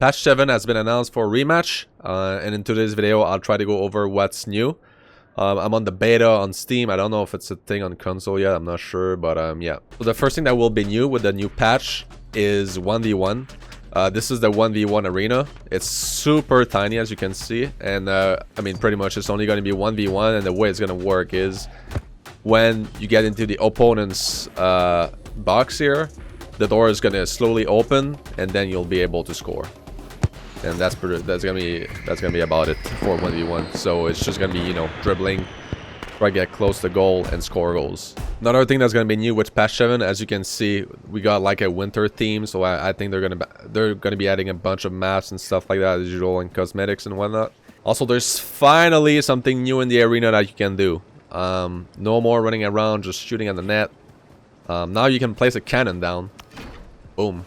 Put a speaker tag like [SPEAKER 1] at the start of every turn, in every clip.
[SPEAKER 1] Patch 7 has been announced for Rematch, and in today's video I'll try to go over what's new. I'm on the beta on Steam. I don't know if it's a thing on console yet, I'm not sure, but yeah. So the first thing that will be new with the new patch is 1v1. This is the 1v1 arena. It's super tiny, as you can see, and I mean, pretty much it's only going to be 1v1, and the way it's going to work is when you get into the opponent's box here, the door is going to slowly open, and then you'll be able to score. And that's gonna be about it for 1v1. So it's just gonna be, you know, dribbling, try to get close to goal and score goals. Another thing that's gonna be new with patch 7, as you can see, we got like a winter theme. So I think they're gonna be adding a bunch of maps and stuff like that as usual, and cosmetics and whatnot. Also, there's finally something new in the arena that you can do. No more running around just shooting at the net. Now you can place a cannon down. Boom.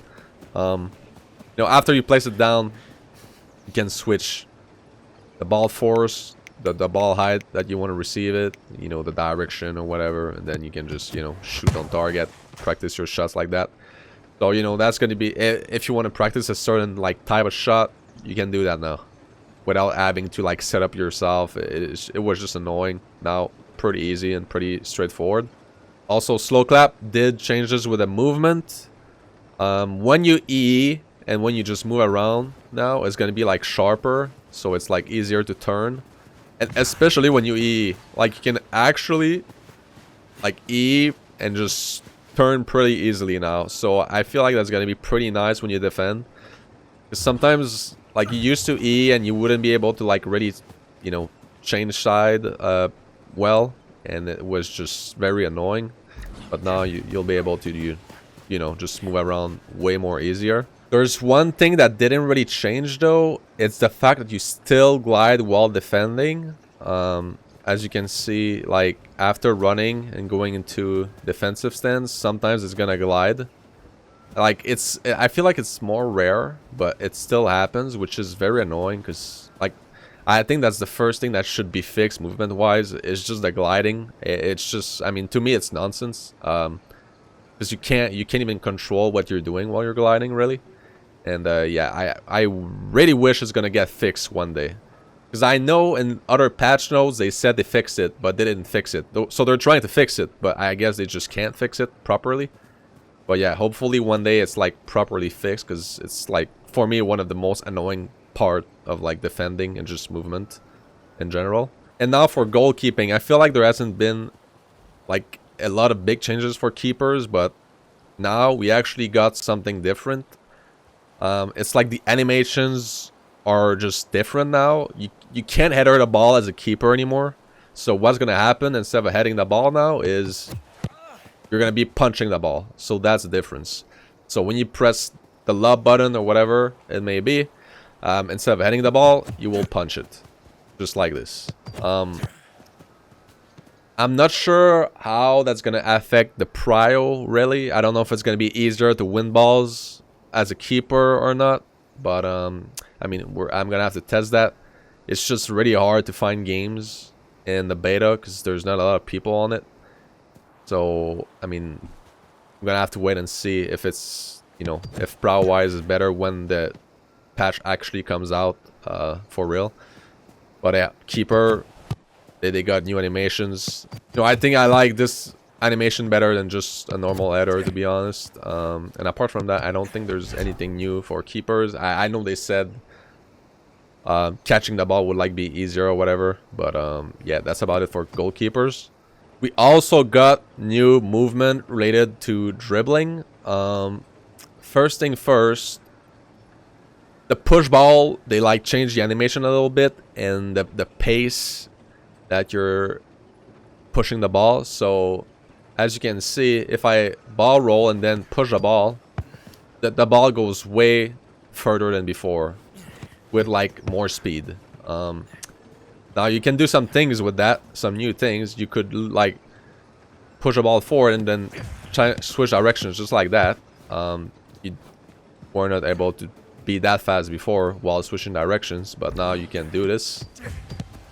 [SPEAKER 1] You know, after you place it down, you can switch the ball force, the ball height that you want to receive it, you know, the direction or whatever, and then you can just, you know, shoot on target, practice your shots like that. So, you know, that's going to be, if you want to practice a certain like type of shot, you can do that now without having to like set up yourself. It was just annoying. Now pretty easy and pretty straightforward. Also, slow clap did changes with the movement. When you E and when you just move around now, it's going to be like sharper, so it's like easier to turn. And especially when you E, like you can actually like E and just turn pretty easily now. So I feel like that's going to be pretty nice when you defend. Because sometimes like you used to E and you wouldn't be able to like really, you know, change side well, and it was just very annoying. But now you'll be able to you know, just move around way more easier. There's one thing that didn't really change though. It's the fact that you still glide while defending. As you can see, like after running and going into defensive stance, sometimes it's gonna glide. Like I feel like it's more rare, but it still happens, which is very annoying because like I think that's the first thing that should be fixed movement wise. It's just the gliding. It's just, I mean, to me it's nonsense. Because you can't even control what you're doing while you're gliding, really. And yeah, I really wish it's gonna get fixed one day, because I know in other patch notes they said they fixed it, but they didn't fix it. So they're trying to fix it, but I guess they just can't fix it properly. But yeah, hopefully one day it's like properly fixed, because it's like, for me, one of the most annoying part of like defending and just movement in general. And now for goalkeeping, I feel like there hasn't been like a lot of big changes for keepers, but now we actually got something different. It's like the animations are just different now. You can't header the ball as a keeper anymore. So what's gonna happen instead of heading the ball now is you're gonna be punching the ball. So that's the difference. So when you press the lob button or whatever it may be, instead of heading the ball, you will punch it, just like this. I'm not sure how that's gonna affect the prio, really. I don't know if it's gonna be easier to win balls as a keeper or not, but I mean, I'm gonna have to test that. It's just really hard to find games in the beta because there's not a lot of people on it. So I mean, I'm gonna have to wait and see if it's, you know, if prio wise is better when the patch actually comes out for real. But yeah, keeper, they got new animations. You know, I think I like this animation better than just a normal header, to be honest. And apart from that, I don't think there's anything new for keepers. I know they said catching the ball would like be easier or whatever, but yeah, that's about it for goalkeepers. We also got new movement related to dribbling. First thing first, the push ball, they like changed the animation a little bit and the pace that you're pushing the ball. So as you can see, if I ball roll and then push the ball, the ball goes way further than before with like more speed. Now you can do some things with that, some new things. You could like push a ball forward and then try switch directions just like that. You were not able to be that fast before while switching directions, but now you can do this.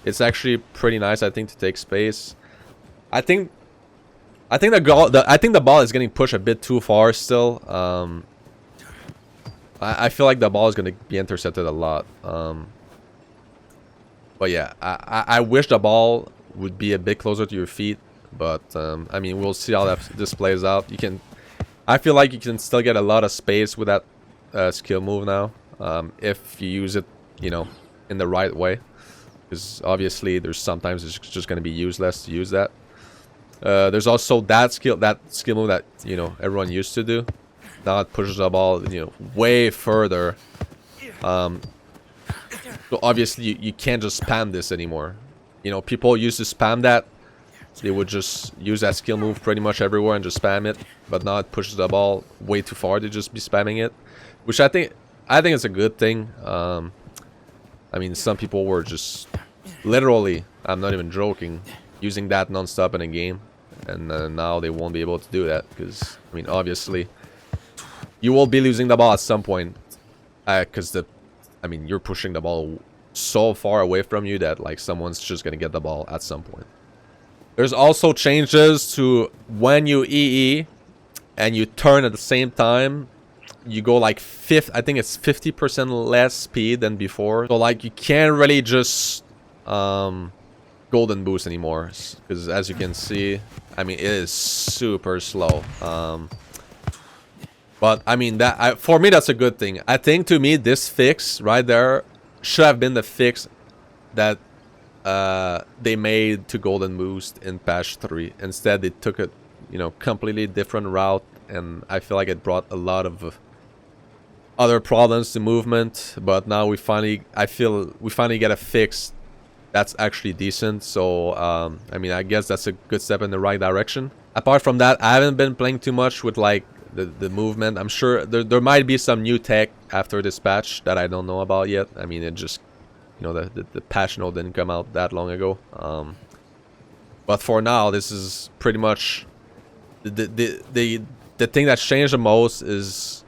[SPEAKER 1] It's actually pretty nice, I think, to take space. I think the ball is getting pushed a bit too far still. I feel like the ball is going to be intercepted a lot. But yeah, I wish the ball would be a bit closer to your feet. But, I mean, we'll see how this plays out. I feel like you can still get a lot of space with that skill move now. If you use it, you know, in the right way. Because obviously there's sometimes it's just going to be useless to use that. There's also that skill move that, you know, everyone used to do. Now it pushes the ball, you know, way further. So obviously you can't just spam this anymore. You know, people used to spam that. They would just use that skill move pretty much everywhere and just spam it. But now it pushes the ball way too far to just be spamming it, which I think it's a good thing. I mean, some people were just literally, I'm not even joking, using that non-stop in a game, and now they won't be able to do that because, I mean, obviously you will be losing the ball at some point, because I mean, you're pushing the ball so far away from you that like someone's just gonna get the ball at some point. There's also changes to when you EE and you turn at the same time. You go like I think it's 50% less speed than before. So like you can't really just golden boost anymore, because as you can see, I mean, it is super slow. But I mean, for me that's a good thing. I think to me this fix right there should have been the fix that they made to golden boost in patch 3. Instead they took a, you know, completely different route, and I feel like it brought a lot of other problems to movement. But now I feel we finally get a fix that's actually decent. So I mean, I guess that's a good step in the right direction. Apart from that, I haven't been playing too much with like the movement. I'm sure there might be some new tech after this patch that I don't know about yet. I mean, it just, you know, the patch note didn't come out that long ago. But for now, this is pretty much the thing that's changed the most is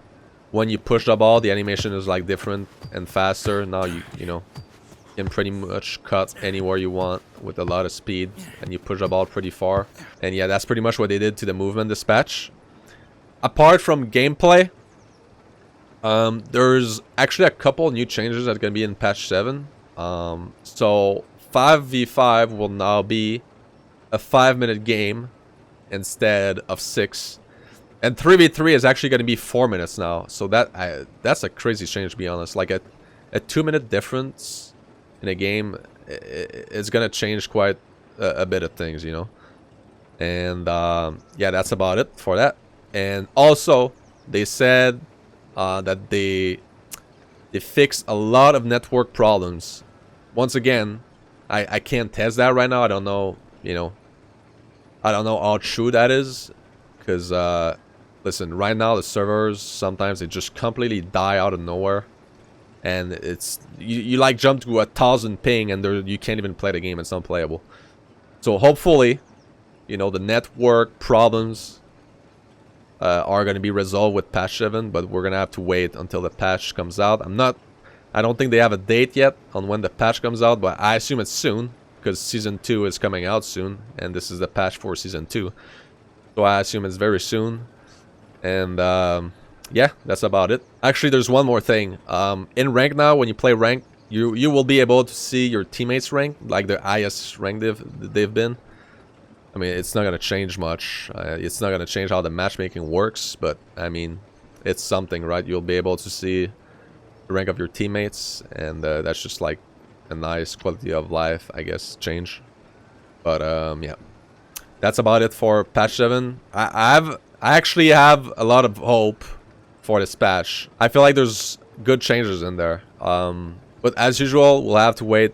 [SPEAKER 1] when you push the ball, the animation is like different and faster. Now you know, you can pretty much cut anywhere you want with a lot of speed, and you push the ball pretty far. And yeah, that's pretty much what they did to the movement this patch. Apart from gameplay, there's actually a couple new changes that are going to be in patch 7. So 5v5 will now be a 5-minute game instead of 6. And 3v3 is actually going to be 4 minutes now. So that's a crazy change, to be honest. Like a 2-minute difference in a game, it's going to change quite a bit of things, you know. And yeah, that's about it for that. And also, they said that they fixed a lot of network problems. Once again, I can't test that right now. I don't know, you know, I don't know how true that is, because listen, right now the servers sometimes they just completely die out of nowhere, and it's you like jump to 1,000 ping and you can't even play the game. It's unplayable. So hopefully, you know, the network problems are going to be resolved with patch 7, but we're going to have to wait until the patch comes out. I don't think they have a date yet on when the patch comes out, but I assume it's soon, because Season 2 is coming out soon, and this is the patch for Season 2. So I assume it's very soon. And yeah, that's about it. Actually, there's one more thing. In rank now, when you play rank, you will be able to see your teammates' rank, like the highest rank they've been. I mean, it's not going to change much. It's not going to change how the matchmaking works, but I mean, it's something, right? You'll be able to see the rank of your teammates, and that's just like a nice quality of life, I guess, change. But yeah, that's about it for patch 7. I actually have a lot of hope for this patch. I feel like there's good changes in there. But as usual, we'll have to wait,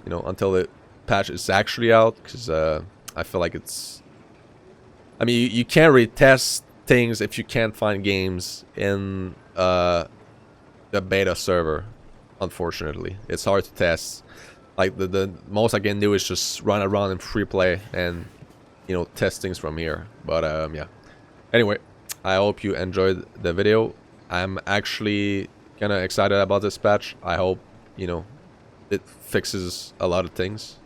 [SPEAKER 1] you know, until the patch is actually out, because I feel like it's... I mean, you can't retest things if you can't find games in the beta server, unfortunately. It's hard to test. Like, the most I can do is just run around in free play and, you know, test things from here. But, yeah. Anyway, I hope you enjoyed the video. I'm actually kind of excited about this patch. I hope, you know, it fixes a lot of things.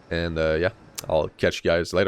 [SPEAKER 1] And, yeah. I'll catch you guys later.